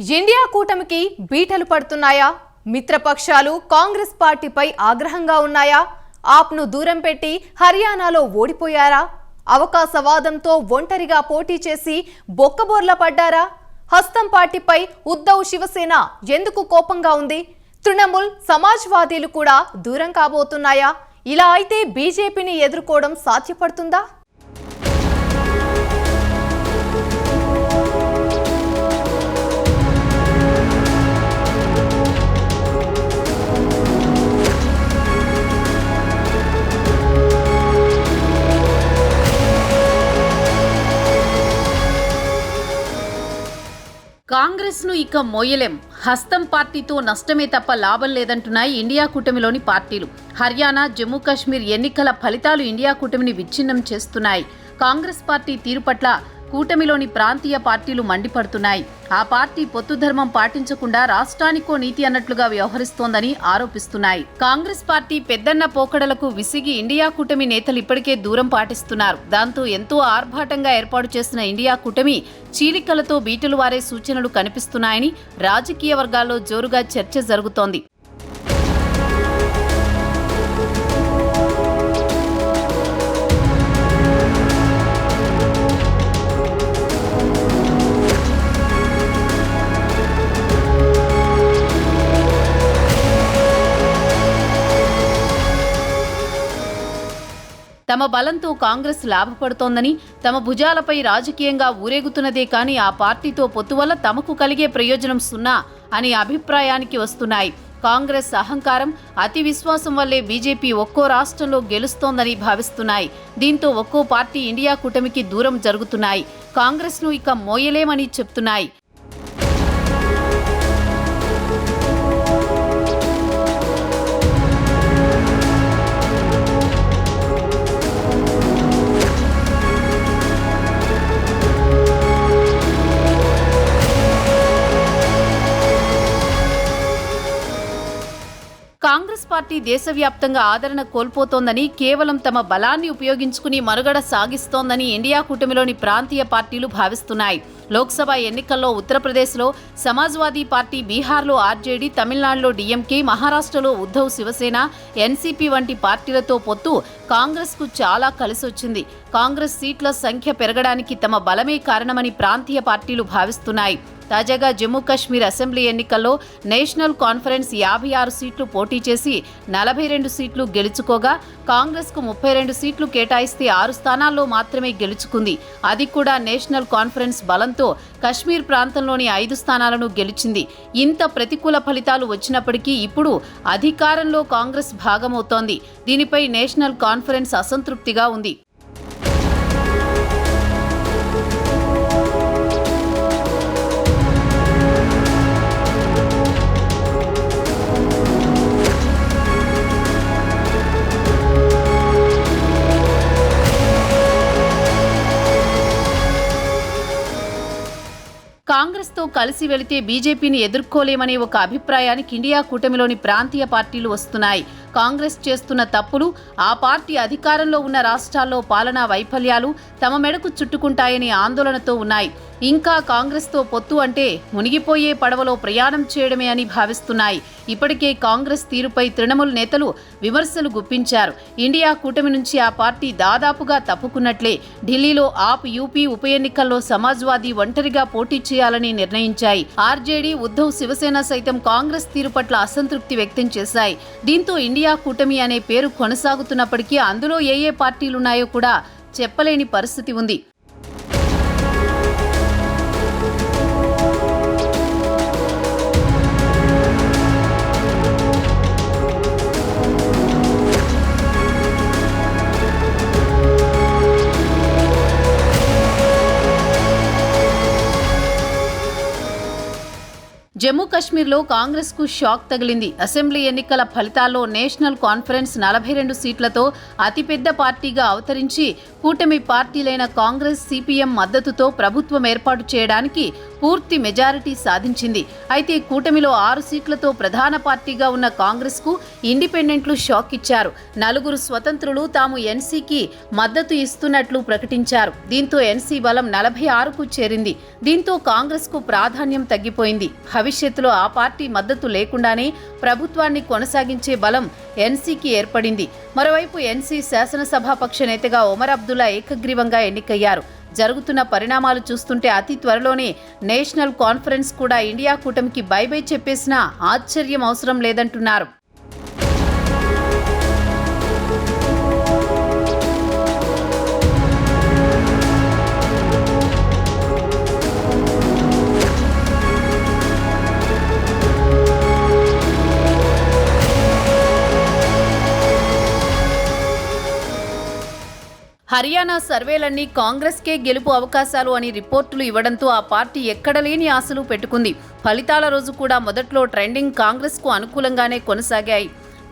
India కూటమికి బీటలు పడుతున్నాయా? మిత్రపక్షాలు కాంగ్రెస్ పార్టీపై ఆగ్రహంగా ఉన్నాయా? ఆప్ను దూరం పెట్టి హర్యానాలో ఓడిపోయారా? అవకాశవాదంతో ఒంటరిగా పోటీ చేసి బొక్కబోర్ల పడ్డారా? హస్తం పార్టీపై ఉద్ధవ్ శివసేన ఎందుకు కోపంగా ఉంది? తృణమూల్ సమాజ్వాదీలు కూడా దూరం కాబోతున్నాయా? ఇలా అయితే బీజేపీని ఎదుర్కోవడం సాధ్యపడుతుందా? కాంగ్రెస్ ను ఇక మోయలేం. హస్తం పార్టీతో నష్టమే తప్ప లాభం లేదంటున్నాయి ఇండియా కూటమిలోని పార్టీలు. హర్యానా, జమ్మూ కాశ్మీర్ ఎన్నికల ఫలితాలు ఇండియా కూటమిని విచ్ఛిన్నం చేస్తున్నాయి. కాంగ్రెస్ పార్టీ తీరు పట్ల కూటమిలోని ప్రాంతీయ పార్టీలు మండిపడుతున్నాయి. ఆ పార్టీ పొత్తు ధర్మం పాటించకుండా రాష్ట్రానికో నీతి అన్నట్లుగా వ్యవహరిస్తోందని ఆరోపిస్తున్నాయి. కాంగ్రెస్ పార్టీ పెద్దన్న పోకడలకు విసిగి ఇండియా కూటమి నేతలు ఇప్పటికే దూరం పాటిస్తున్నారు. దాంతో ఎంతో ఆర్భాటంగా ఏర్పాటు చేసిన ఇండియా కూటమి చీలికలతో బీటలు వారే సూచనలు కనిపిస్తున్నాయని రాజకీయ వర్గాల్లో జోరుగా చర్చ జరుగుతోంది. తమ బలంతో కాంగ్రెస్ లాభపడుతోందని, తమ భుజాలపై రాజకీయంగా ఊరేగుతున్నదే కానీ ఆ పార్టీతో పొత్తు వల్ల తమకు కలిగే ప్రయోజనం సున్నా అనే అభిప్రాయానికి వస్తున్నాయి. కాంగ్రెస్ అహంకారం, అతి విశ్వాసం వల్లే బీజేపీ ఒక్కో రాష్ట్రంలో గెలుస్తోందని భావిస్తున్నాయి. దీంతో ఒక్కో పార్టీ ఇండియా కూటమికి దూరం జరుగుతున్నాయి. కాంగ్రెస్ను ఇక మోయలేమని చెప్తున్నాయి. కాంగ్రెస్ పార్టీ దేశవ్యాప్తంగా ఆదరణ కోల్పోతోందని, కేవలం తమ బలాన్ని ఉపయోగించుకుని మనుగడ సాగిస్తోందని ఇండియా కూటమిలోని ప్రాంతీయ పార్టీలు భావిస్తున్నాయి. లోక్సభ ఎన్నికల్లో ఉత్తరప్రదేశ్లో సమాజ్వాదీ పార్టీ, బీహార్లో ఆర్జేడీ, తమిళనాడులో డీఎంకే, మహారాష్ట్రలో ఉద్ధవ్ శివసేన, ఎన్సీపీ వంటి పార్టీలతో పొత్తు కాంగ్రెస్కు చాలా కలిసొచ్చింది. కాంగ్రెస్ సీట్ల సంఖ్య పెరగడానికి తమ బలమే కారణమని ప్రాంతీయ పార్టీలు భావిస్తున్నాయి. తాజాగా జమ్మూ కాశ్మీర్ అసెంబ్లీ ఎన్నికల్లో నేషనల్ కాన్ఫరెన్స్ 56 సీట్లు పోటీ చేసి 42 సీట్లు గెలుచుకోగా, కాంగ్రెస్కు 32 సీట్లు కేటాయిస్తే 6 స్థానాల్లో మాత్రమే గెలుచుకుంది. అది కూడా నేషనల్ కాన్ఫరెన్స్ బలంతో కశ్మీర్ ప్రాంతంలోని 5 స్థానాలను గెలిచింది. ఇంత ప్రతికూల ఫలితాలు వచ్చినప్పటికీ ఇప్పుడు అధికారంలో కాంగ్రెస్ భాగమవుతోంది. దీనిపై నేషనల్ కాన్ఫరెన్స్ అసంతృప్తిగా ఉంది. కాంగ్రెస్తో కలిసి వెళితే బీజేపీని ఎదుర్కోలేమనే ఒక అభిప్రాయానికి ఇండియా కూటమిలోని ప్రాంతీయ పార్టీలు వస్తున్నాయి. కాంగ్రెస్ చేస్తున్న తప్పులు, ఆ పార్టీ అధికారంలో ఉన్న రాష్ట్రాల్లో పాలనా వైఫల్యాలు తమ మెడకు చుట్టుకుంటాయని ఆందోళనతో ఉన్నాయి. ఇంకా కాంగ్రెస్తో పొత్తు అంటే మునిగిపోయే పడవలో ప్రయాణం చేయడమే అని భావిస్తున్నాయి. ఇప్పటికే కాంగ్రెస్ తీరుపై తృణమూల్ నేతలు విమర్శలు గుప్పించారు. ఇండియా కూటమి నుంచి ఆ పార్టీ దాదాపుగా తప్పుకున్నట్లే. ఢిల్లీలో ఆప్ యూపీ ఉప ఎన్నికల్లో సమాజ్వాదీ ఒంటరిగా పోటీ చేయాలని నిర్ణయించాయి. ఆర్జేడీ, ఉద్ధవ్ శివసేన సైతం కాంగ్రెస్ తీరు పట్ల అసంతృప్తి వ్యక్తం చేశాయి. దీంతో ఇండియా కూటమి అనే పేరు కొనసాగుతున్నప్పటికీ అందులో ఏ పార్టీలున్నాయో కూడా చెప్పలేని పరిస్థితి ఉంది. జమ్మూ కాశ్మీర్లో కాంగ్రెస్కు షాక్ తగిలింది. అసెంబ్లీ ఎన్నికల ఫలితాల్లో నేషనల్ కాన్ఫరెన్స్ 42 సీట్లతో అతిపెద్ద పార్టీగా అవతరించి కూటమి పార్టీలైన కాంగ్రెస్, సిపిఎం మద్దతుతో ప్రభుత్వం ఏర్పాటు చేయడానికి పూర్తి మెజారిటీ సాధించింది. అయితే కూటమిలో 6 సీట్లతో ప్రధాన పార్టీగా ఉన్న కాంగ్రెస్కు ఇండిపెండెంట్లు షాక్ ఇచ్చారు. 4 స్వతంత్రులు తాము ఎన్సీకి మద్దతు ఇస్తున్నట్లు ప్రకటించారు. దీంతో ఎన్సీ బలం 46కు చేరింది. దీంతో కాంగ్రెస్కు ప్రాధాన్యం తగ్గిపోయింది. భవిష్యత్తులో ఆ పార్టీ మద్దతు లేకుండానే ప్రభుత్వాన్ని కొనసాగించే బలం ఎన్సీకి ఏర్పడింది. మరోవైపు ఎన్సీ శాసనసభాపక్ష నేతగా ఒమర్ అబ్దుల్లా ఏకగ్రీవంగా ఎన్నికయ్యారు. జరుగుతున్న పరిణామాలు చూస్తుంటే అతి త్వరలోనే నేషనల్ కాన్ఫరెన్స్ కూడా ఇండియా కూటమికి బై బై చెప్పేసినా ఆశ్చర్యం అవసరం లేదంటున్నారు. హర్యానా సర్వేలన్నీ కాంగ్రెస్కే గెలుపు అవకాశాలు అని రిపోర్టులు ఇవ్వడంతో ఆ పార్టీ ఎక్కడలేని ఆశలు పెట్టుకుంది. ఫలితాల రోజు కూడా మొదట్లో ట్రెండింగ్ కాంగ్రెస్కు అనుకూలంగానే కొనసాగాయి.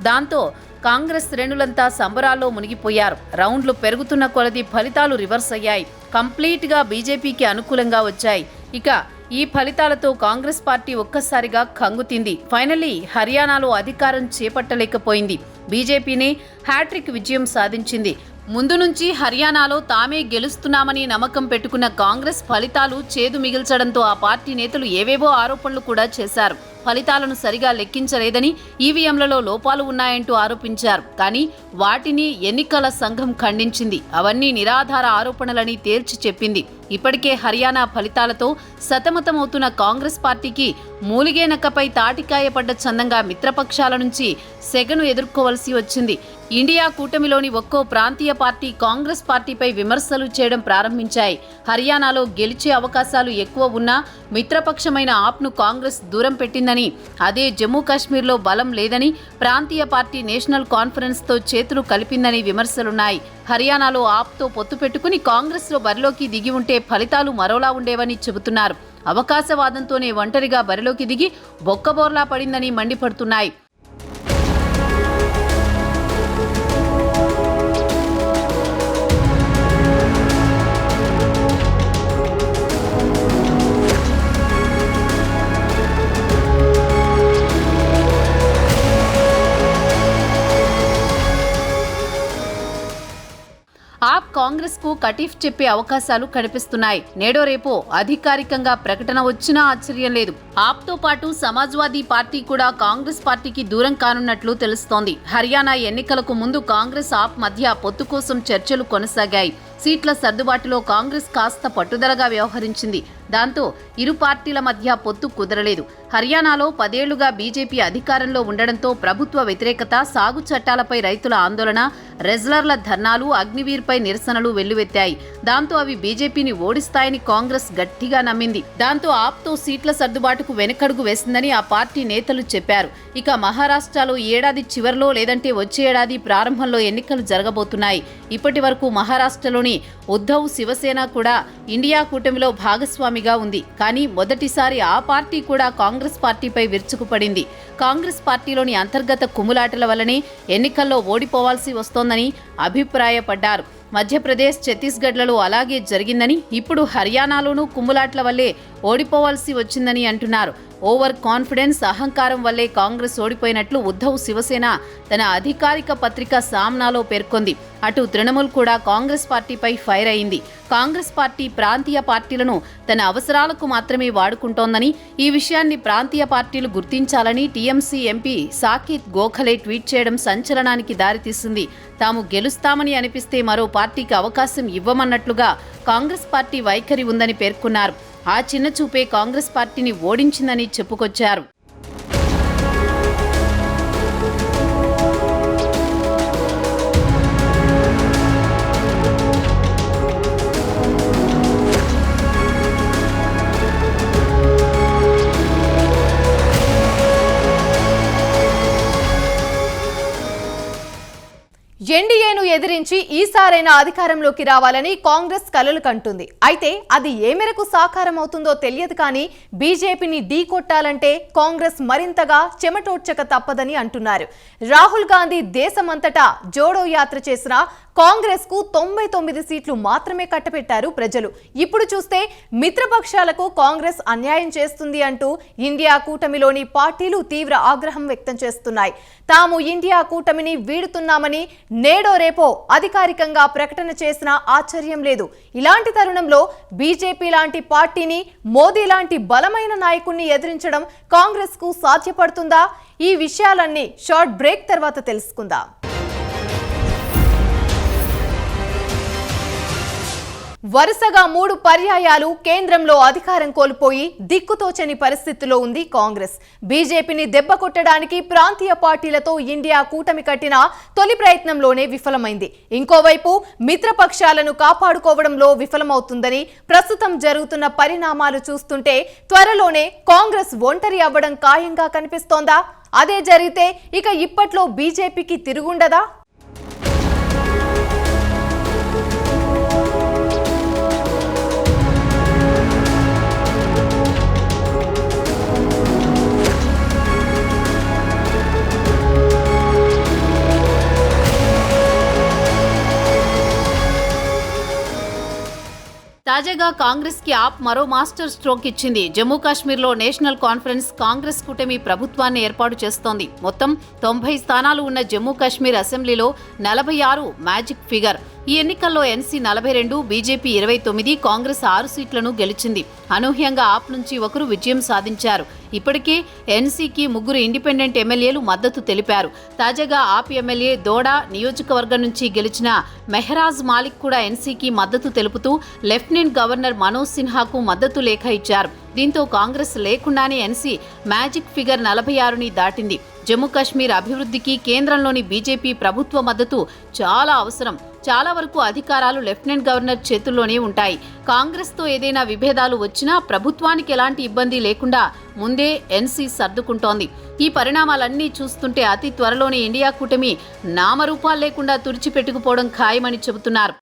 దాంతో కాంగ్రెస్ శ్రేణులంతా సంబరాల్లో మునిగిపోయారు. రౌండ్లు పెరుగుతున్న కొలది ఫలితాలు రివర్స్ అయ్యాయి. కంప్లీట్గా బీజేపీకి అనుకూలంగా వచ్చాయి. ఇక ఈ ఫలితాలతో కాంగ్రెస్ పార్టీ ఒక్కసారిగా కంగుతింది. ఫైనల్లీ హర్యానాలో అధికారం చేపట్టలేకపోయింది. బీజేపీనే హ్యాట్రిక్ విజయం సాధించింది. ముందు నుంచి హర్యానాలో తామే గెలుస్తున్నామని నమ్మకం పెట్టుకున్న కాంగ్రెస్ ఫలితాలు చేదు మిగిల్చడంతో ఆ పార్టీ నేతలు ఏవేవో ఆరోపణలు కూడా చేశారు. ఫలితాలను సరిగా లెక్కించలేదని, ఈవీఎంలలో లోపాలు ఉన్నాయంటూ ఆరోపించారు. కానీ వాటిని ఎన్నికల సంఘం ఖండించింది. అవన్నీ నిరాధార ఆరోపణలని తేల్చి చెప్పింది. ఇప్పటికే హర్యానా ఫలితాలతో సతమతమవుతున్న కాంగ్రెస్ పార్టీకి మూలిగేనక్కపై తాటికాయ పడ్డ చందంగా మిత్రపక్షాల నుంచి సెగను ఎదుర్కోవలసి వచ్చింది. ఇండియా కూటమిలోని ఒక్కో ప్రాంతీయ పార్టీ కాంగ్రెస్ పార్టీపై విమర్శలు చేయడం ప్రారంభించాయి. హర్యానాలో గెలిచే అవకాశాలు ఎక్కువ ఉన్నా మిత్రపక్షమైన ఆప్ను కాంగ్రెస్ దూరం పెట్టిందని, అదే జమ్మూ కాశ్మీర్లో బలం లేదని, ప్రాంతీయ పార్టీ నేషనల్ కాన్ఫరెన్స్తో చేతులు కలిపిందని విమర్శలున్నాయి. హర్యానాలో ఆప్తో పొత్తు పెట్టుకుని కాంగ్రెస్లో బరిలోకి దిగి ఉంటే ఫలితాలు మరోలా ఉండేవని చెబుతున్నారు. అవకాశవాదంతోనే ఒంటరిగా బరిలోకి దిగి బొక్కబోర్లా పడిందని మండిపడుతున్నాయి. ఆప్ కాంగ్రెస్ కు కటీఫ్ చెప్పే అవకాశాలు కనిపిస్తున్నాయి. నేడో రేపో అధికారికంగా ప్రకటన వచ్చినా ఆశ్చర్యం లేదు. ఆప్ తో పాటు సమాజ్వాదీ పార్టీ కూడా కాంగ్రెస్ పార్టీకి దూరం కానున్నట్లు తెలుస్తోంది. హర్యానా ఎన్నికలకు ముందు కాంగ్రెస్ ఆప్ మధ్య పొత్తు కోసం చర్చలు కొనసాగాయి. సీట్ల సర్దుబాటులో కాంగ్రెస్ కాస్త పట్టుదలగా వ్యవహరించింది. దాంతో ఇరు పార్టీల మధ్య పొత్తు కుదరలేదు. హర్యానాలో 10 ఏళ్లుగా బీజేపీ అధికారంలో ఉండడంతో ప్రభుత్వ వ్యతిరేకత, సాగు చట్టాలపై రైతుల ఆందోళన, రెజ్లర్ల ధర్నాలు, అగ్నివీర్పై నిరసనలు వెల్లువెత్తాయి. దాంతో అవి బీజేపీని ఓడిస్తాయని కాంగ్రెస్ గట్టిగా నమ్మింది. దాంతో ఆప్తో సీట్ల సర్దుబాటుకు వెనకడుగు వేసిందని ఆ పార్టీ నేతలు చెప్పారు. ఇక మహారాష్ట్రలో ఏడాది చివరిలో లేదంటే వచ్చే ఏడాది ప్రారంభంలో ఎన్నికలు జరగబోతున్నాయి. ఇప్పటి వరకు మహారాష్ట్రలోని ఉద్ధవ్ శివసేన కూడా ఇండియా కూటమిలో భాగస్వామిగా ఉంది. కానీ మొదటిసారి ఆ పార్టీ కూడా కాంగ్రెస్ పార్టీపై విరుచుకుపడింది. కాంగ్రెస్ పార్టీలోని అంతర్గత కుమ్ములాటల వల్లనే ఎన్నికల్లో ఓడిపోవాల్సి వస్తోందని అభిప్రాయపడ్డారు. మధ్యప్రదేశ్, ఛత్తీస్గఢ్లలో అలాగే జరిగిందని, ఇప్పుడు హర్యానాలోనూ కుమ్ములాట్ల వల్లే ఓడిపోవాల్సి వచ్చిందని అంటున్నారు. ఓవర్ కాన్ఫిడెన్స్, అహంకారం వల్లే కాంగ్రెస్ ఓడిపోయినట్లు ఉద్ధవ్ శివసేన తన అధికారిక పత్రిక సామ్నాలో పేర్కొంది. అటు తృణమూల్ కూడా కాంగ్రెస్ పార్టీపై ఫైర్ అయింది. కాంగ్రెస్ పార్టీ ప్రాంతీయ పార్టీలను తన అవసరాలకు మాత్రమే వాడుకుంటోందని, ఈ విషయాన్ని ప్రాంతీయ పార్టీలు గుర్తించాలని TMC MP Saket Gokhale tweet చేయడం సంచలనానికి దారితీసింది. తాము గెలుస్తామని అనిపిస్తే మరో పార్టీకి అవకాశం ఇవ్వమన్నట్లుగా కాంగ్రెస్ పార్టీ వైఖరి ఉందని పేర్కొన్నారు. ఆ చిన్న చూపే కాంగ్రెస్ పార్టీని ఓడించిందని చెప్పుకొచ్చారు. ఎన్డీఏను ఎదిరించి ఈసారైనా అధికారంలోకి రావాలని కాంగ్రెస్ కలలు కంటుంది. అయితే అది ఏ మేరకు సాకారం అవుతుందో తెలియదు. కానీ బీజేపీని ఢీకొట్టాలంటే కాంగ్రెస్ మరింతగా చెమటోడ్చక తప్పదని అంటున్నారు. రాహుల్ గాంధీ దేశమంతటా జోడో యాత్ర చేసినా కాంగ్రెస్ కు 99 సీట్లు మాత్రమే కట్టబెట్టారు ప్రజలు. ఇప్పుడు చూస్తే మిత్రపక్షాలకు కాంగ్రెస్ అన్యాయం చేస్తుంది అంటూ ఇండియా కూటమిలోని పార్టీలు తీవ్ర ఆగ్రహం వ్యక్తం చేస్తున్నాయి. తాము ఇండియా కూటమిని వీడుతున్నామని నేడో రేపో అధికారికంగా ప్రకటన చేసినా ఆశ్చర్యం లేదు. ఇలాంటి తరుణంలో బీజేపీ లాంటి పార్టీని, మోదీ లాంటి బలమైన నాయకుడిని ఎదిరించడం కాంగ్రెస్ కు సాధ్యపడుతుందా? ఈ విషయాలన్నీ షార్ట్ బ్రేక్ తర్వాత తెలుసుకుందాం. వరుసగా 3 పర్యాయాలు కేంద్రంలో అధికారం కోల్పోయి దిక్కుతోచని పరిస్థితిలో ఉంది కాంగ్రెస్. బీజేపీని దెబ్బ కొట్టడానికి ప్రాంతీయ పార్టీలతో ఇండియా కూటమి కట్టిన తొలి ప్రయత్నంలోనే విఫలమైంది. ఇంకోవైపు మిత్రపక్షాలను కాపాడుకోవడంలో విఫలమవుతుందని ప్రస్తుతం జరుగుతున్న పరిణామాలు చూస్తుంటే త్వరలోనే కాంగ్రెస్ ఒంటరి అవ్వడం ఖాయంగా కనిపిస్తోందా? అదే జరిగితే ఇక ఇప్పట్లో బీజేపీకి తిరుగుండదా? తాజాగా కాంగ్రెస్ కి ఆప్ మరో మాస్టర్ స్ట్రోక్ ఇచ్చింది. జమ్మూ కాశ్మీర్లో నేషనల్ కాన్ఫరెన్స్ కాంగ్రెస్ కూటమి ప్రభుత్వాన్ని ఏర్పాటు చేస్తోంది. మొత్తం 90 స్థానాలు ఉన్న జమ్మూ కాశ్మీర్ అసెంబ్లీలో 46 మ్యాజిక్ ఫిగర్. ఈ ఎన్నికల్లో ఎన్సీ 42, బీజేపీ 29, కాంగ్రెస్ 6 సీట్లను గెలిచింది. అనూహ్యంగా ఆప్ నుంచి ఒకరు విజయం సాధించారు. ఇప్పటికే ఎన్సీకి 3 ఇండిపెండెంట్ ఎమ్మెల్యేలు మద్దతు తెలిపారు. తాజాగా ఆప్ ఎమ్మెల్యే దోడా నియోజకవర్గం నుంచి గెలిచిన మెహరాజ్ మాలిక్ కూడా ఎన్సీకి మద్దతు తెలుపుతూ లెఫ్టినెంట్ గవర్నర్ మనోజ్ సిన్హాకు మద్దతు లేఖ ఇచ్చారు. దీంతో కాంగ్రెస్ లేకుండానే ఎన్సీ మ్యాజిక్ ఫిగర్ 46ని దాటింది. జమ్మూ కాశ్మీర్ అభివృద్ధికి కేంద్రంలోని బీజేపీ ప్రభుత్వ మద్దతు చాలా అవసరం. చాలా వరకు అధికారాలు లెఫ్టినెంట్ గవర్నర్ చేతుల్లోనే ఉంటాయి. కాంగ్రెస్తో ఏదైనా విభేదాలు వచ్చినా ప్రభుత్వానికి ఎలాంటి ఇబ్బంది లేకుండా ముందే ఎన్సీ సర్దుకుంటోంది. ఈ పరిణామాలన్నీ చూస్తుంటే అతి త్వరలోనే ఇండియా కూటమి నామరూపాలు లేకుండా తుడిచిపెట్టుకుపోవడం ఖాయమని చెబుతున్నారు.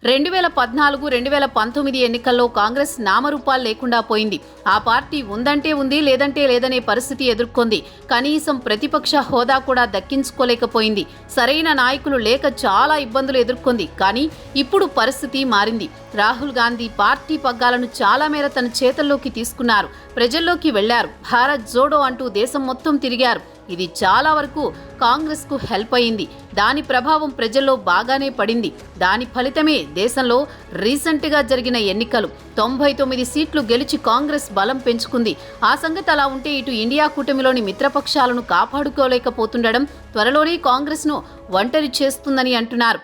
రెండు 2014-2019 ఎన్నికల్లో కాంగ్రెస్ నామరూపాలు లేకుండా పోయింది. ఆ పార్టీ ఉందంటే ఉంది, లేదంటే లేదనే పరిస్థితి ఎదుర్కొంది. కనీసం ప్రతిపక్ష హోదా కూడా దక్కించుకోలేకపోయింది. సరైన నాయకులు లేక చాలా ఇబ్బందులు ఎదుర్కొంది. కానీ ఇప్పుడు పరిస్థితి మారింది. రాహుల్ గాంధీ పార్టీ పగ్గాలను చాలా మేర తన చేతల్లోకి తీసుకున్నారు. ప్రజల్లోకి వెళ్లారు. భారత్ జోడో అంటూ దేశం మొత్తం తిరిగారు. ఇది చాలా వరకు కాంగ్రెస్ కు హెల్ప్ అయింది. దాని ప్రభావం ప్రజల్లో బాగానే పడింది. దాని ఫలితమే దేశంలో రీసెంట్ గా జరిగిన ఎన్నికలు 99 సీట్లు గెలిచి కాంగ్రెస్ బలం పెంచుకుంది. ఆ సంగతి అలా ఉంటే ఇటు ఇండియా కూటమిలోని మిత్రపక్షాలను కాపాడుకోలేకపోతుండడం త్వరలోనే కాంగ్రెస్ ను ఒంటరి చేస్తుందని అంటున్నారు.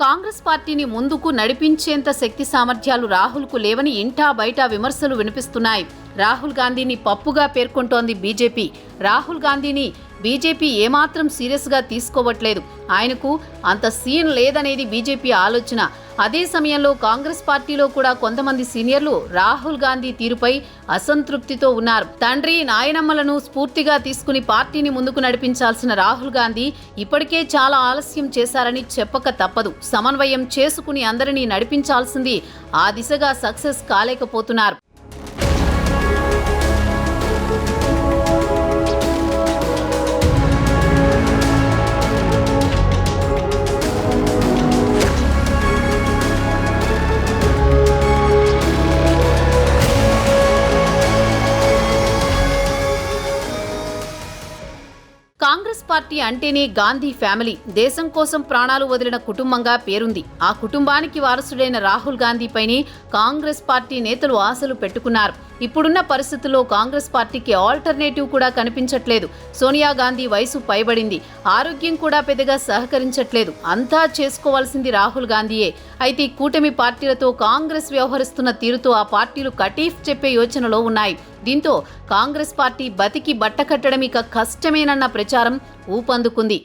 కాంగ్రెస్ పార్టీని ముందుకు నడిపించేంత శక్తి సామర్థ్యాలు రాహుల్కు లేవని ఇంటా బయట విమర్శలు వినిపిస్తున్నాయి. రాహుల్ గాంధీని పప్పుగా పేర్కొంటోంది బీజేపీ. రాహుల్ గాంధీని బీజేపీ ఏమాత్రం సీరియస్గా తీసుకోవట్లేదు. ఆయనకు అంత సీన్ లేదనేది బీజేపీ ఆలోచన. అదే సమయంలో కాంగ్రెస్ పార్టీలో కూడా కొంతమంది సీనియర్లు రాహుల్ గాంధీ తీరుపై అసంతృప్తితో ఉన్నారు. తండ్రి నాయనమ్మలను స్ఫూర్తిగా తీసుకుని పార్టీని ముందుకు నడిపించాల్సిన రాహుల్ గాంధీ ఇప్పటికే చాలా ఆలస్యం చేశారని చెప్పక తప్పదు. సమన్వయం చేసుకుని అందరినీ నడిపించాల్సింది. ఆ దిశగా సక్సెస్ కాలేకపోతున్నారు. కాంగ్రెస్ పార్టీ అంటేనే గాంధీ ఫ్యామిలీ. దేశం కోసం ప్రాణాలు వదిలిన కుటుంబంగా పేరుంది. ఆ కుటుంబానికి వారసుడైన రాహుల్ గాంధీపైనే కాంగ్రెస్ పార్టీ నేతలు ఆశలు పెట్టుకున్నారు. ఇప్పుడున్న పరిస్థితుల్లో కాంగ్రెస్ పార్టీకి ఆల్టర్నేటివ్ కూడా కనిపించట్లేదు. సోనియా గాంధీ వయసు పైబడింది, ఆరోగ్యం కూడా పెద్దగా సహకరించట్లేదు. అంతా చేసుకోవాల్సింది రాహుల్ గాంధీయే. అయితే ఈ కూటమి పార్టీలతో కాంగ్రెస్ వ్యవహరిస్తున్న తీరుతో ఆ పార్టీలు కటీఫ్ చెప్పే యోచనలో ఉన్నాయి. దీంతో కాంగ్రెస్ పార్టీ బతికి బట్టకట్టడం ఇక కష్టమేనన్న ప్రచారం ఊపందుకుంది.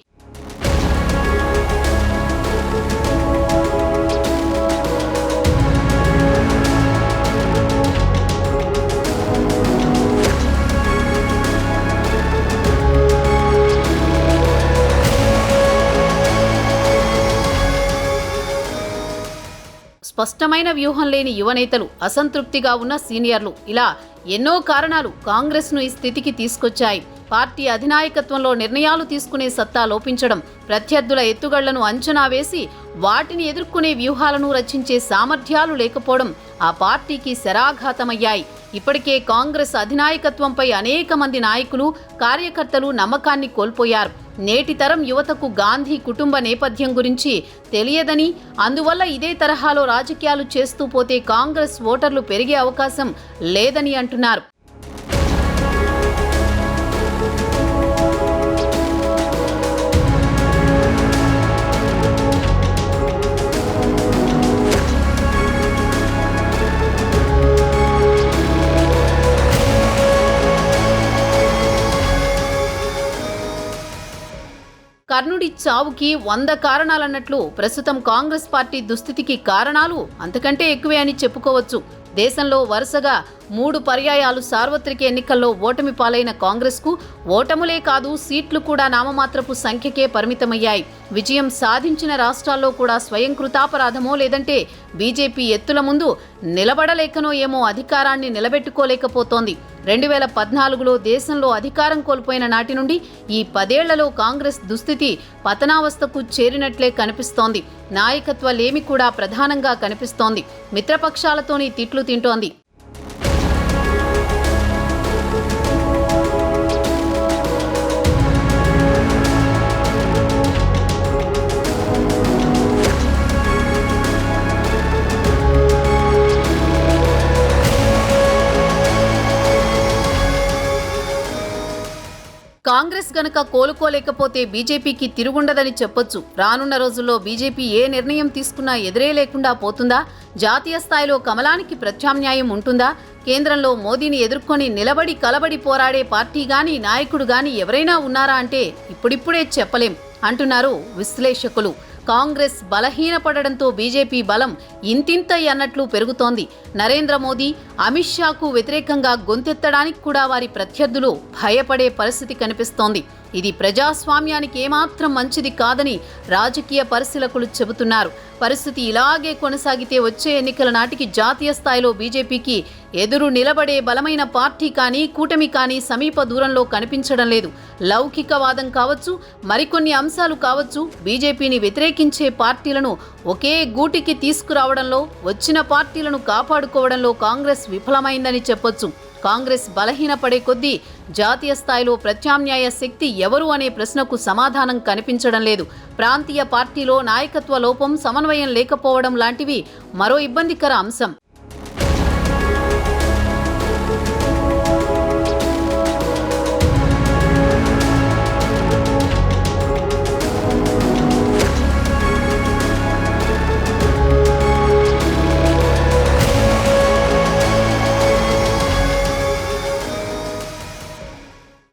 స్పష్టమైన వ్యూహం లేని యువనేతలు, అసంతృప్తిగా ఉన్న సీనియర్లు, ఇలా ఎన్నో కారణాలు కాంగ్రెస్ను ఈ స్థితికి తీసుకొచ్చాయి. పార్టీ అధినాయకత్వంలో నిర్ణయాలు తీసుకునే సత్తా లోపించడం, ప్రత్యర్థుల ఎత్తుగళ్లను అంచనా వేసి వాటిని ఎదుర్కొనే వ్యూహాలను రచించే సామర్థ్యాలు లేకపోవడం ఆ పార్టీకి శరాఘాతమయ్యాయి. ఇప్పటికే కాంగ్రెస్ అధినాయకత్వంపై అనేక మంది నాయకులు, కార్యకర్తలు నమ్మకాన్ని కోల్పోయారు. నేటి తరం యువతకు గాంధీ కుటుంబ నేపథ్యం గురించి తెలియదని, అందువల్ల ఇదే తరహాలో రాజకీయాలు చేస్తూ పోతే కాంగ్రెస్ ఓటర్లు పెరిగే అవకాశం లేదని అంటున్నారు. కర్ణుడి చావుకి 100 కారణాలన్నట్లు ప్రస్తుతం కాంగ్రెస్ పార్టీ దుస్థితికి కారణాలు అంతకంటే ఎక్కువే అని చెప్పుకోవచ్చు. దేశంలో వరుసగా 3 పర్యాయాలు సార్వత్రిక ఎన్నికల్లో ఓటమి పాలైన కాంగ్రెస్కు ఓటములే కాదు, సీట్లు కూడా నామమాత్రపు సంఖ్యకే పరిమితమయ్యాయి. విజయం సాధించిన రాష్ట్రాల్లో కూడా స్వయం కృతాపరాధమో లేదంటే బీజేపీ ఎత్తుల ముందు నిలబడలేకనో ఏమో అధికారాన్ని నిలబెట్టుకోలేకపోతోంది. 2014లో దేశంలో అధికారం కోల్పోయిన నాటి నుండి ఈ 10 ఏళ్లలో కాంగ్రెస్ దుస్థితి పతనావస్థకు చేరినట్లే కనిపిస్తోంది. నాయకత్వ లేమి కూడా ప్రధానంగా కనిపిస్తోంది. మిత్రపక్షాలతోని తిట్లు తింటోంది. కాంగ్రెస్ గనక కోలుకోలేకపోతే బీజేపీకి తిరుగుండదని చెప్పొచ్చు. రానున్న రోజుల్లో బీజేపీ ఏ నిర్ణయం తీసుకున్నా ఎదురే లేకుండా పోతుందా? జాతీయ స్థాయిలో కమలానికి ప్రత్యామ్నాయం ఉంటుందా? కేంద్రంలో మోదీని ఎదుర్కొని నిలబడి కలబడి పోరాడే పార్టీ గాని, నాయకుడు గాని ఎవరైనా ఉన్నారా అంటే ఇప్పుడిప్పుడే చెప్పలేం అంటున్నారు విశ్లేషకులు. కాంగ్రెస్ బలహీనపడడంతో బీజేపీ బలం ఇంతింతై అన్నట్లు పెరుగుతోంది. నరేంద్ర మోదీ, అమిత్ షాకు వ్యతిరేకంగా గొంతెత్తడానికి కూడా వారి ప్రత్యర్థులు భయపడే పరిస్థితి కనిపిస్తోంది. ఇది ప్రజాస్వామ్యానికి ఏమాత్రం మంచిది కాదని రాజకీయ పరిశీలకులు చెబుతున్నారు. పరిస్థితి ఇలాగే కొనసాగితే వచ్చే ఎన్నికల నాటికి జాతీయ స్థాయిలో బీజేపీకి ఎదురు నిలబడే బలమైన పార్టీ కానీ, కూటమి కానీ సమీప దూరంలో కనిపించడం లేదు. లౌకికవాదం కావచ్చు, మరికొన్ని అంశాలు కావచ్చు, బీజేపీని వ్యతిరేకించే పార్టీలను ఒకే గూటికి తీసుకురావడంలో, వచ్చిన పార్టీలను కాపాడుకోవడంలో కాంగ్రెస్ విఫలమైందని చెప్పొచ్చు. కాంగ్రెస్ బలహీనపడే కొద్దీ జాతీయ స్థాయిలో ప్రత్యామ్నాయ శక్తి ఎవరు అనే ప్రశ్నకు సమాధానం కనిపించడం లేదు. ప్రాంతీయ పార్టీలో నాయకత్వ లోపం, సమన్వయం లేకపోవడం లాంటివి మరో ఇబ్బందికర అంశం.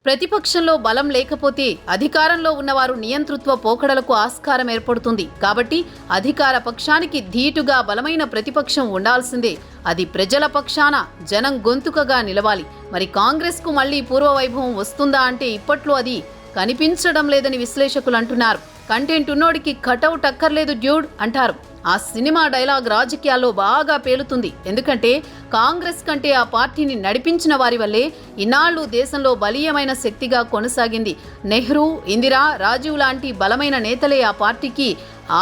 ప్రతిపక్షంలో బలం లేకపోతే అధికారంలో ఉన్నవారు నియంతృత్వ పోకడలకు ఆస్కారం ఏర్పడుతుంది. కాబట్టి అధికార పక్షానికి ధీటుగా బలమైన ప్రతిపక్షం ఉండాల్సిందే. అది ప్రజల పక్షాన జనం గొంతుకగా నిలవాలి. మరి కాంగ్రెస్కు మళ్లీ పూర్వవైభవం వస్తుందా అంటే ఇప్పట్లో అది కనిపించడం లేదని విశ్లేషకులు అంటున్నారు. కంటెంట్ ఉన్నోడికి కటౌట్ అక్కర్లేదు డ్యూడ్ అంటారు. ఆ సినిమా డైలాగ్ రాజకీయాల్లో బాగా పేలుతుంది. ఎందుకంటే కాంగ్రెస్ కంటే ఆ పార్టీని నడిపించిన వారి వల్లే ఇన్నాళ్లు దేశంలో బలీయమైన శక్తిగా కొనసాగింది. నెహ్రూ, ఇందిరా, రాజీవ్ లాంటి బలమైన నేతలే ఆ పార్టీకి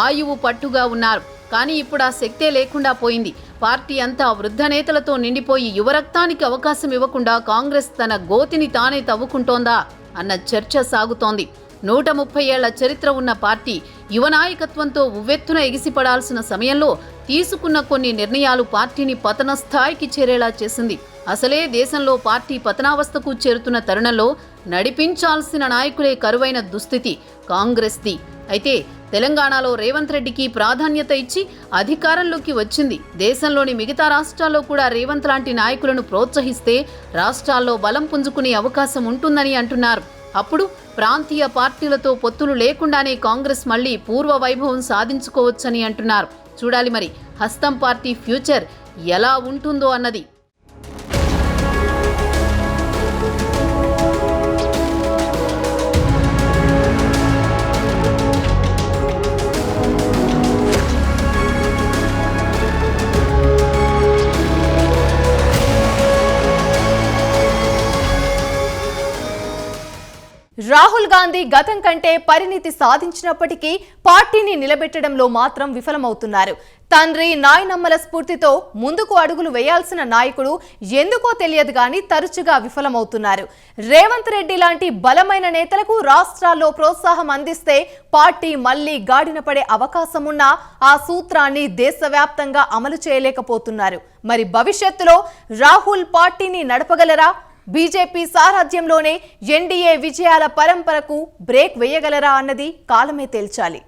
ఆయువు పట్టుగా ఉన్నారు. కానీ ఇప్పుడు ఆ శక్తే లేకుండా పోయింది. పార్టీ అంతా వృద్ధ నేతలతో నిండిపోయి యువరక్తానికి అవకాశం ఇవ్వకుండా కాంగ్రెస్ తన గోతిని తానే తవ్వుకుంటోందా అన్న చర్చ సాగుతోంది. 130 ఏళ్ల చరిత్ర ఉన్న పార్టీ యువ నాయకత్వంతో ఉవ్వెత్తున ఎగిసిపడాల్సిన సమయంలో తీసుకున్న కొన్ని నిర్ణయాలు పార్టీని పతన స్థాయికి చేరేలా చేసింది. అసలే దేశంలో పార్టీ పతనావస్థకు చేరుతున్న తరుణంలో నడిపించాల్సిన నాయకులే కరువైన దుస్థితి కాంగ్రెస్ది. అయితే తెలంగాణలో రేవంత్ రెడ్డికి ప్రాధాన్యత ఇచ్చి అధికారంలోకి వచ్చింది. దేశంలోని మిగతా రాష్ట్రాల్లో కూడా రేవంత్ లాంటి నాయకులను ప్రోత్సహిస్తే రాష్ట్రాల్లో బలం పుంజుకునే అవకాశం ఉంటుందని అంటున్నారు. అప్పుడు ప్రాంతీయ పార్టీలతో పొత్తులు లేకుండానే కాంగ్రెస్ మళ్లీ పూర్వ వైభవం సాధించుకోవచ్చని అంటున్నారు. చూడాలి మరి హస్తం పార్టీ ఫ్యూచర్ ఎలా ఉంటుందో అన్నది. రాహుల్ గాంధీ గతం కంటే పరిణితి సాధించినప్పటికీ పార్టీని నిలబెట్టడంలో మాత్రం విఫలమవుతున్నారు. తండ్రి నాయనమ్మల స్ఫూర్తితో ముందుకు అడుగులు వేయాల్సిన నాయకుడు ఎందుకో తెలియదు గాని తరచుగా విఫలమవుతున్నారు. రేవంత్ రెడ్డి లాంటి బలమైన నేతలకు రాష్ట్రాల్లో ప్రోత్సాహం అందిస్తే పార్టీ మళ్లీ గాడిన పడే అవకాశం ఉన్నా ఆ సూత్రాన్ని దేశవ్యాప్తంగా అమలు చేయలేకపోతున్నారు. మరి భవిష్యత్తులో రాహుల్ పార్టీని నడపగలరా? బీజేపీ సారథ్యంలోనే ఎన్డీఏ విజయాల పరంపరకు బ్రేక్ వేయగలరా అన్నది కాలమే తేల్చాలి.